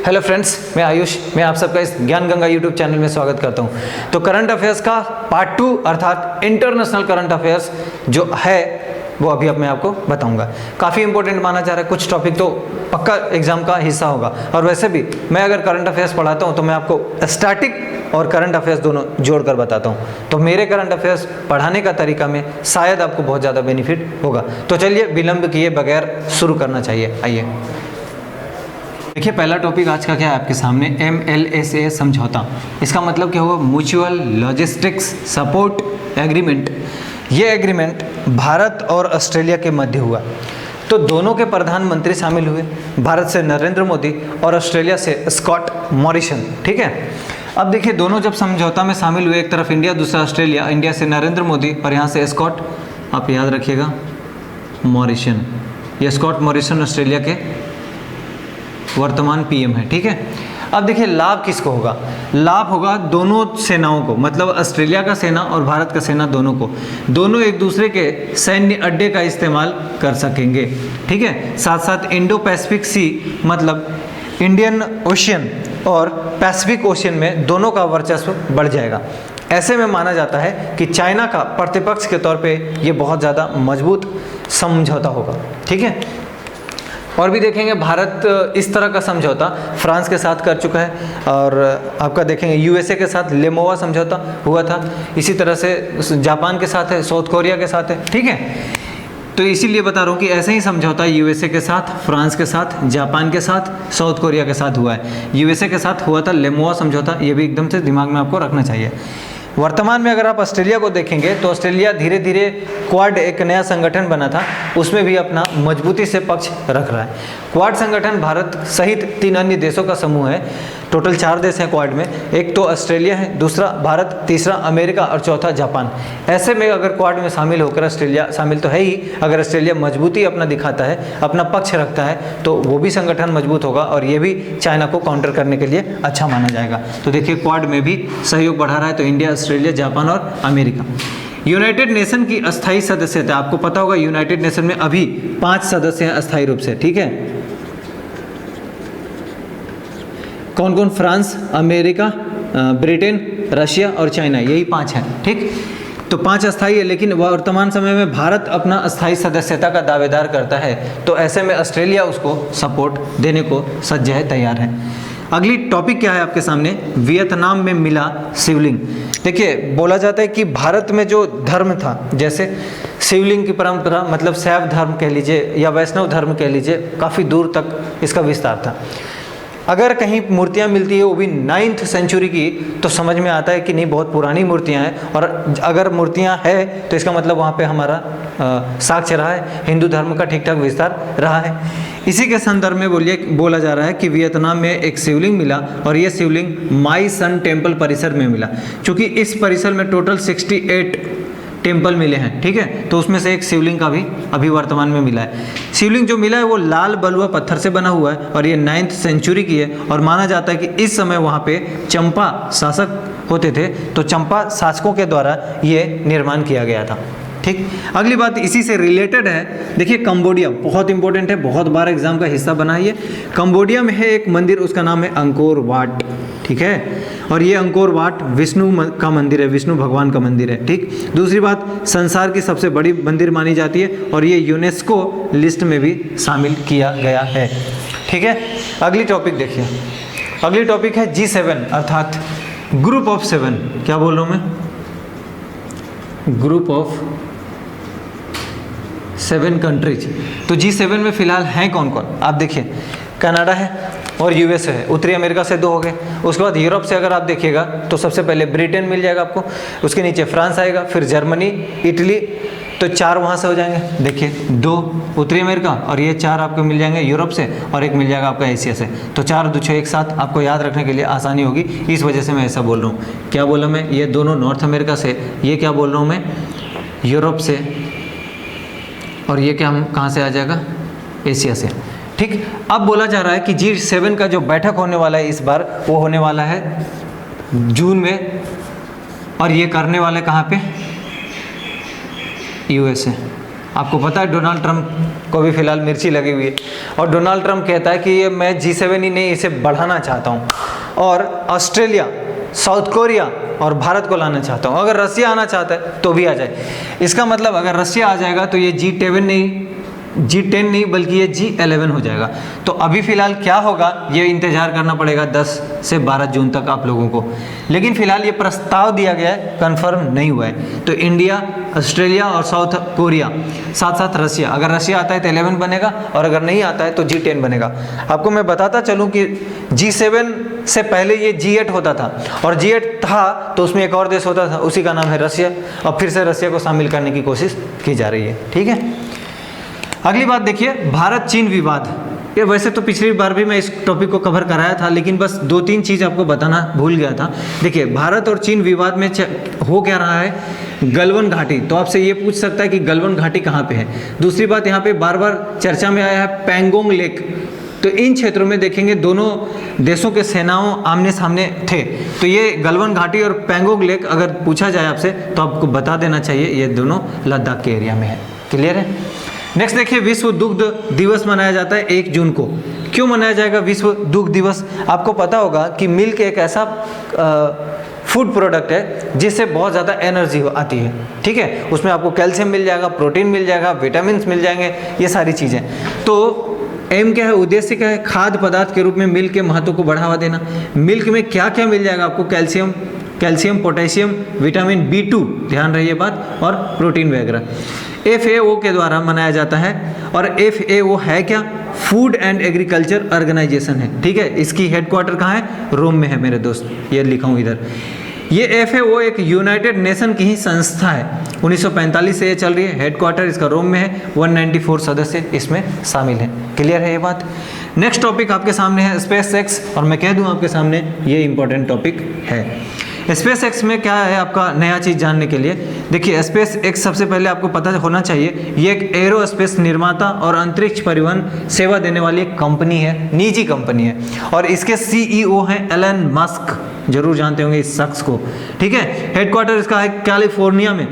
Hello friends, मैं आयुष, मैं आप सबका इस ज्ञान गंगा यूट्यूब चैनल में स्वागत करता हूं। तो करंट अफेयर्स का पार्ट 2 अर्थात इंटरनेशनल करंट अफेयर्स जो है वो अभी अब मैं आपको बताऊंगा। काफ़ी इंपॉर्टेंट माना जा रहा है, कुछ टॉपिक तो पक्का एग्जाम का हिस्सा होगा। और वैसे भी मैं अगर करंट अफेयर्स पढ़ाता हूं तो मैं आपको स्टैटिक और करंट अफेयर्स दोनों जोड़कर बताता हूं। तो मेरे करंट अफेयर्स पढ़ाने का तरीका में शायद आपको बहुत ज़्यादा बेनिफिट होगा। तो चलिए विलंब किए बगैर शुरू करना चाहिए। आइए देखिए, पहला टॉपिक आज का क्या है आपके सामने, MLSA समझौता। इसका मतलब क्या हुआ? Mutual logistics support agreement. ये एग्रीमेंट भारत और ऑस्ट्रेलिया के मध्य हुआ। तो दोनों के प्रधानमंत्री शामिल हुए, भारत से नरेंद्र मोदी और ऑस्ट्रेलिया से स्कॉट मॉरिसन। ठीक है, अब देखिए दोनों जब समझौता में शामिल हुए, एक तरफ इंडिया दूसरा ऑस्ट्रेलिया, इंडिया से नरेंद्र मोदी और यहाँ से स्कॉट, आप याद रखिएगा, मॉरिसन। ये स्कॉट मॉरिसन ऑस्ट्रेलिया के वर्तमान PM है। ठीक है, अब देखिए लाभ किसको होगा? लाभ होगा दोनों सेनाओं को, मतलब ऑस्ट्रेलिया का सेना और भारत का सेना दोनों को। दोनों एक दूसरे के सैन्य अड्डे का इस्तेमाल कर सकेंगे। ठीक है, साथ साथ इंडो पैसिफिक सी मतलब इंडियन ओशियन और पैसिफिक ओशियन में दोनों का वर्चस्व बढ़ जाएगा। ऐसे में माना जाता है कि चाइना का प्रतिपक्ष के तौर पे ये बहुत ज़्यादा मजबूत समझौता होगा। ठीक है, और भी देखेंगे भारत इस तरह का समझौता फ्रांस के साथ कर चुका है, और आपका देखेंगे USA के साथ लेमोवा समझौता हुआ था, इसी तरह से जापान के साथ है, साउथ कोरिया के साथ है। ठीक है, तो इसीलिए बता रहा हूँ कि ऐसे ही समझौता USA के साथ, फ्रांस के साथ, जापान के साथ, साउथ कोरिया के साथ हुआ है। USA के साथ हुआ था लेमोवा समझौता, ये भी एकदम से दिमाग में आपको रखना चाहिए। वर्तमान में अगर आप ऑस्ट्रेलिया को देखेंगे तो ऑस्ट्रेलिया धीरे धीरे क्वाड एक नया संगठन बना था, उसमें भी अपना मजबूती से पक्ष रख रहा है। क्वाड संगठन भारत सहित 3 अन्य देशों का समूह है। टोटल 4 देश हैं क्वाड में, एक तो ऑस्ट्रेलिया है, दूसरा भारत, तीसरा अमेरिका और चौथा जापान। ऐसे में अगर क्वाड में शामिल होकर ऑस्ट्रेलिया शामिल तो है ही, अगर ऑस्ट्रेलिया मजबूती अपना दिखाता है, अपना पक्ष रखता है, तो वो भी संगठन मजबूत होगा और ये भी चाइना को काउंटर करने के लिए अच्छा माना जाएगा। तो देखिए क्वाड में भी सहयोग बढ़ा रहा है, तो इंडिया, ऑस्ट्रेलिया, जापान और अमेरिका। यूनाइटेड नेशन की अस्थायी सदस्यता, आपको पता होगा यूनाइटेड नेशन में अभी 5 सदस्य हैं अस्थायी रूप से। ठीक है, कौन कौन? फ्रांस, अमेरिका, ब्रिटेन, रशिया और चाइना, यही 5 हैं। ठीक, तो 5 अस्थायी है, लेकिन वर्तमान समय में भारत अपना अस्थायी सदस्यता का दावेदार करता है, तो ऐसे में ऑस्ट्रेलिया उसको सपोर्ट देने को सज्ज है, तैयार है। अगली टॉपिक क्या है आपके सामने? वियतनाम में मिला शिवलिंग। देखिए बोला जाता है कि भारत में जो धर्म था, जैसे शिवलिंग की परंपरा, मतलब शैव धर्म कह लीजिए या वैष्णव धर्म कह लीजिए, काफ़ी दूर तक इसका विस्तार था। अगर कहीं मूर्तियाँ मिलती है वो भी 9th सेंचुरी की, तो समझ में आता है कि नहीं, बहुत पुरानी मूर्तियाँ हैं। और अगर मूर्तियाँ हैं तो इसका मतलब वहाँ पे हमारा साक्ष्य रहा है, हिंदू धर्म का ठीक ठाक विस्तार रहा है। इसी के संदर्भ में बोला जा रहा है कि वियतनाम में एक शिवलिंग मिला, और ये शिवलिंग माई सन टेम्पल परिसर में मिला। क्योंकि इस परिसर में टोटल 68 टेम्पल मिले हैं। ठीक है, तो उसमें से एक शिवलिंग का भी अभी वर्तमान में मिला है। शिवलिंग जो मिला है वो लाल बलुआ पत्थर से बना हुआ है, और ये 9th सेंचुरी की है। और माना जाता है कि इस समय वहाँ पे चंपा शासक होते थे, तो चंपा शासकों के द्वारा ये निर्माण किया गया था। ठीक, अगली बात इसी से रिलेटेड है। देखिए कंबोडिया बहुत इंपॉर्टेंट है, बहुत बार एग्जाम का हिस्सा बना है ये। कंबोडिया में है एक मंदिर, उसका नाम है अंकोर वाट। ठीक है, और ये अंकोर वाट विष्णु का मंदिर है, विष्णु भगवान का मंदिर है। ठीक, दूसरी बात, संसार की सबसे बड़ी मंदिर मानी जाती है, और ये यूनेस्को लिस्ट में भी शामिल किया गया है। ठीक है, अगली टॉपिक देखिए, अगली टॉपिक है G7 अर्थात ग्रुप ऑफ 7। क्या बोल रहा हूँ मैं? Group of 7 countries. तो G7 में फिलहाल हैं कौन कौन? आप देखिए, कनाडा है और USA है, उत्तरी अमेरिका से 2 हो गए। उसके बाद यूरोप से अगर आप देखिएगा तो सबसे पहले ब्रिटेन मिल जाएगा आपको, उसके नीचे फ्रांस आएगा, फिर जर्मनी, इटली, तो 4 वहाँ से हो जाएंगे। देखिए 2 उत्तरी अमेरिका, और ये 4 आपको मिल जाएंगे यूरोप से, और एक मिल जाएगा आपका एशिया से। तो 4 2 6 एक साथ आपको याद रखने के लिए आसानी होगी, इस वजह से मैं ऐसा बोल रहा हूँ। क्या बोला मैं? ये दोनों नॉर्थ अमेरिका से, ये क्या बोल रहा हूँ मैं? यूरोप से, और ये क्या हम कहाँ से आ जाएगा? एशिया से। ठीक, अब बोला जा रहा है कि G7 का जो बैठक होने वाला है इस बार, वो होने वाला है जून में, और ये करने वाले कहाँ पे? USA। आपको पता है डोनाल्ड ट्रंप को भी फिलहाल मिर्ची लगी हुई है, और डोनाल्ड ट्रंप कहता है कि ये मैं G7 ही नहीं, इसे बढ़ाना चाहता हूँ, और ऑस्ट्रेलिया, साउथ कोरिया और भारत को लाना चाहता हूँ। अगर रसिया आना चाहता है तो भी आ जाए। इसका मतलब अगर रसिया आ जाएगा तो ये G10 नहीं बल्कि ये G11 हो जाएगा। तो अभी फ़िलहाल क्या होगा ये इंतज़ार करना पड़ेगा 10 से 12 जून तक आप लोगों को। लेकिन फ़िलहाल ये प्रस्ताव दिया गया है, कंफर्म नहीं हुआ है। तो इंडिया, ऑस्ट्रेलिया और साउथ कोरिया, साथ साथ रसिया, अगर रसिया आता है तो 11 बनेगा, और अगर नहीं आता है तो G10 बनेगा। आपको मैं बताता चलूँ कि G7 से पहले ये G8 होता था, और G8 था तो उसमें एक और देश होता था, उसी का नाम है रसिया, और फिर से रसिया को शामिल करने की कोशिश की जा रही है। ठीक है, अगली बात देखिए, भारत चीन विवाद। ये वैसे तो पिछली बार भी मैं इस टॉपिक को कवर कराया था, लेकिन बस 2-3 चीज़ आपको बताना भूल गया था। देखिए, भारत और चीन विवाद में हो क्या रहा है, गलवान घाटी। तो आपसे ये पूछ सकता है कि गलवान घाटी कहाँ पे है। दूसरी बात, यहाँ पे बार बार चर्चा में आया है पैंगोंग लेक। तो इन क्षेत्रों में देखेंगे दोनों देशों के सेनाओं आमने सामने थे। तो ये गलवान घाटी और पैंगोंग लेक अगर पूछा जाए आपसे तो आपको बता देना चाहिए ये दोनों लद्दाख के एरिया में है। क्लियर है। नेक्स्ट देखिए, विश्व दुग्ध दिवस मनाया जाता है 1 जून को। क्यों मनाया जाएगा विश्व दुग्ध दिवस? आपको पता होगा कि मिल्क एक ऐसा फूड प्रोडक्ट है जिससे बहुत ज़्यादा एनर्जी आती है। ठीक है, उसमें आपको कैल्शियम मिल जाएगा, प्रोटीन मिल जाएगा, विटामिन मिल जाएंगे, ये सारी चीज़ें। तो एम क्या है, उद्देश्य क्या है? खाद्य पदार्थ के रूप में मिल्क के महत्व को बढ़ावा देना। मिल्क में क्या क्या मिल जाएगा आपको? कैल्शियम, पोटेशियम, विटामिन B2, ध्यान रहिए बात, और प्रोटीन वगैरह। FAO के द्वारा मनाया जाता है, और FAO है क्या? फूड एंड एग्रीकल्चर ऑर्गेनाइजेशन है। ठीक है, इसकी हेडक्वार्टर कहाँ है? रोम में है मेरे दोस्त, ये लिखा हूँ इधर। ये FAO एक यूनाइटेड नेशन की ही संस्था है, 1945 से ये चल रही है। हेडक्वार्टर इसका रोम में है, 194 सदस्य इसमें शामिल हैं। क्लियर है ये बात। नेक्स्ट टॉपिक आपके सामने है स्पेस एक्स, और मैं कह दूं आपके सामने ये इंपॉर्टेंट टॉपिक है। स्पेस एक्स में क्या है आपका नया चीज़ जानने के लिए? देखिए, स्पेस एक्स सबसे पहले आपको पता होना चाहिए, ये एक एरोस्पेस निर्माता और अंतरिक्ष परिवहन सेवा देने वाली एक कंपनी है, निजी कंपनी है, और इसके CEO हैं एलन मस्क। जरूर जानते होंगे इस शख्स को। ठीक है, हेडक्वार्टर इसका है कैलिफोर्निया में।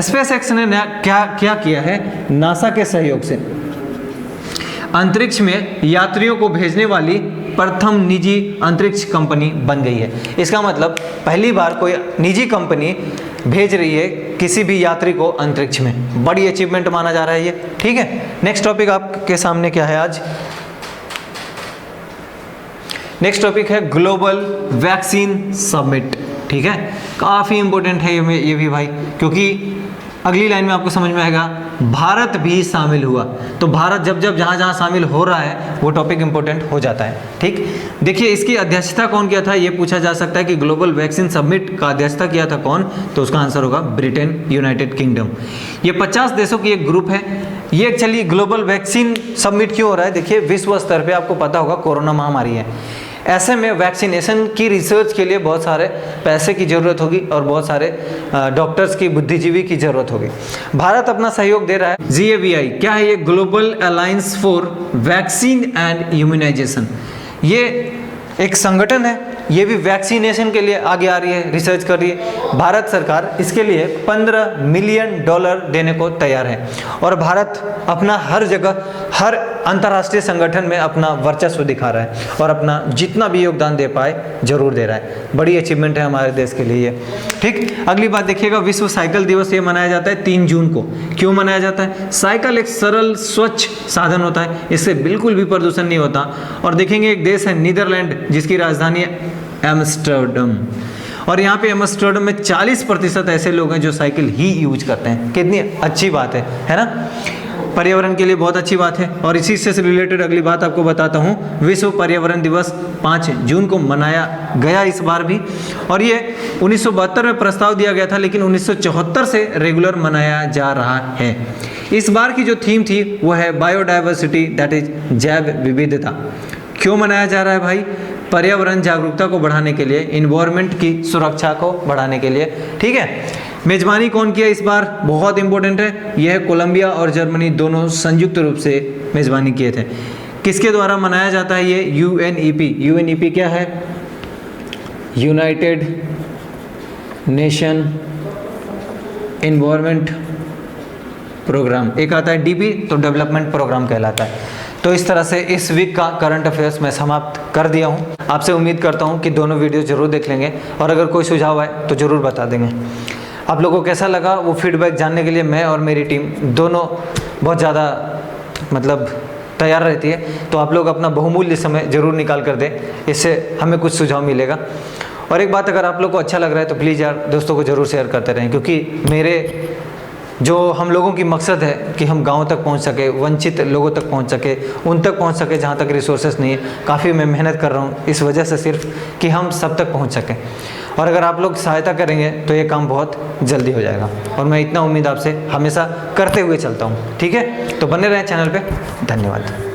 स्पेस एक्स ने क्या किया है? नासा के सहयोग से अंतरिक्ष में यात्रियों को भेजने वाली प्रथम निजी अंतरिक्ष कंपनी बन गई है। इसका मतलब पहली बार कोई निजी कंपनी भेज रही है किसी भी यात्री को अंतरिक्ष में। बड़ी अचीवमेंट माना जा रहा है ये। ठीक है, नेक्स्ट टॉपिक आपके सामने क्या है आज? नेक्स्ट टॉपिक है ग्लोबल वैक्सीन समिट। ठीक है, काफ़ी इंपॉर्टेंट है ये भी भाई, क्योंकि अगली लाइन में आपको समझ में आएगा भारत भी शामिल हुआ। तो भारत जब जहाँ शामिल हो रहा है वो टॉपिक इंपॉर्टेंट हो जाता है। ठीक, देखिए इसकी अध्यक्षता कौन किया था, ये पूछा जा सकता है कि ग्लोबल वैक्सीन समिट का अध्यक्षता किया था कौन? तो उसका आंसर होगा ब्रिटेन, यूनाइटेड किंगडम। ये 50 देशों की एक ग्रुप है। ये एक्चुअली ग्लोबल वैक्सीन समिट क्यों हो रहा है? देखिए, विश्व स्तर पर आपको पता होगा कोरोना महामारी है। ऐसे में वैक्सीनेशन की रिसर्च के लिए बहुत सारे पैसे की ज़रूरत होगी और बहुत सारे डॉक्टर्स की, बुद्धिजीवी की ज़रूरत होगी। भारत अपना सहयोग दे रहा है। GAVI क्या है? ये global alliance for vaccine and immunization. ये एक संगठन है, ये भी वैक्सीनेशन के लिए आगे आ रही है, रिसर्च कर रही है। भारत सरकार इसके लिए $15 मिलियन देने को तैयार है, और भारत अपना हर जगह, हर अंतर्राष्ट्रीय संगठन में अपना वर्चस्व दिखा रहा है, और अपना जितना भी योगदान दे पाए जरूर दे रहा है। बड़ी अचीवमेंट है हमारे देश के लिए ये। ठीक, अगली बात देखिएगा, विश्व साइकिल दिवस ये मनाया जाता है 3 जून को। क्यों मनाया जाता है? साइकिल एक सरल स्वच्छ साधन होता है, इससे बिल्कुल भी प्रदूषण नहीं होता। और देखेंगे एक देश है नीदरलैंड, जिसकी राजधानी है एम्स्टर्डम, और यहाँ पे एम्स्टर्डम में 40% ऐसे लोग हैं जो साइकिल ही यूज करते हैं। कितनी अच्छी बात है ना? पर्यावरण के लिए बहुत अच्छी बात है। और इसी से रिलेटेड अगली बात आपको बताता हूँ, विश्व पर्यावरण दिवस 5 जून को मनाया गया इस बार भी, और ये 1972 में प्रस्ताव दिया गया था, लेकिन 1974 से रेगुलर मनाया जा रहा है। इस बार की जो थीम थी वो है बायोडाइवर्सिटी, दैट इज जैव विविधता। क्यों मनाया जा रहा है भाई? पर्यावरण जागरूकता को बढ़ाने के लिए, इन्वायरमेंट की सुरक्षा को बढ़ाने के लिए। ठीक है, मेजबानी कौन किया इस बार? बहुत इंपॉर्टेंट है, यह कोलंबिया और जर्मनी दोनों संयुक्त रूप से मेजबानी किए थे। किसके द्वारा मनाया जाता है ये? UNEP क्या है? यूनाइटेड नेशन एनवायरनमेंट प्रोग्राम, एक आता है डीपी, तो डेवलपमेंट प्रोग्राम कहलाता है। तो इस तरह से इस वीक का करंट अफेयर्स मैं समाप्त कर दिया हूँ। आपसे उम्मीद करता हूँ कि दोनों वीडियो जरूर देख लेंगे और अगर कोई सुझाव आए तो ज़रूर बता देंगे। आप लोगों को कैसा लगा वो फीडबैक जानने के लिए मैं और मेरी टीम दोनों बहुत ज़्यादा तैयार रहती है। तो आप लोग अपना बहुमूल्य समय ज़रूर निकाल कर दें, इससे हमें कुछ सुझाव मिलेगा। और एक बात, अगर आप लोग को अच्छा लग रहा है तो प्लीज़ यार दोस्तों को ज़रूर शेयर करते रहें, क्योंकि मेरे जो हम लोगों की मकसद है कि हम गाँव तक पहुंच सके, वंचित लोगों तक पहुंच सके, उन तक पहुंच सके जहां तक रिसोर्सेस नहीं है। काफ़ी मैं मेहनत कर रहा हूं इस वजह से, सिर्फ कि हम सब तक पहुंच सकें। और अगर आप लोग सहायता करेंगे तो ये काम बहुत जल्दी हो जाएगा, और मैं इतना उम्मीद आपसे हमेशा करते हुए चलता हूँ। ठीक है, तो बने रहें चैनल पे। धन्यवाद।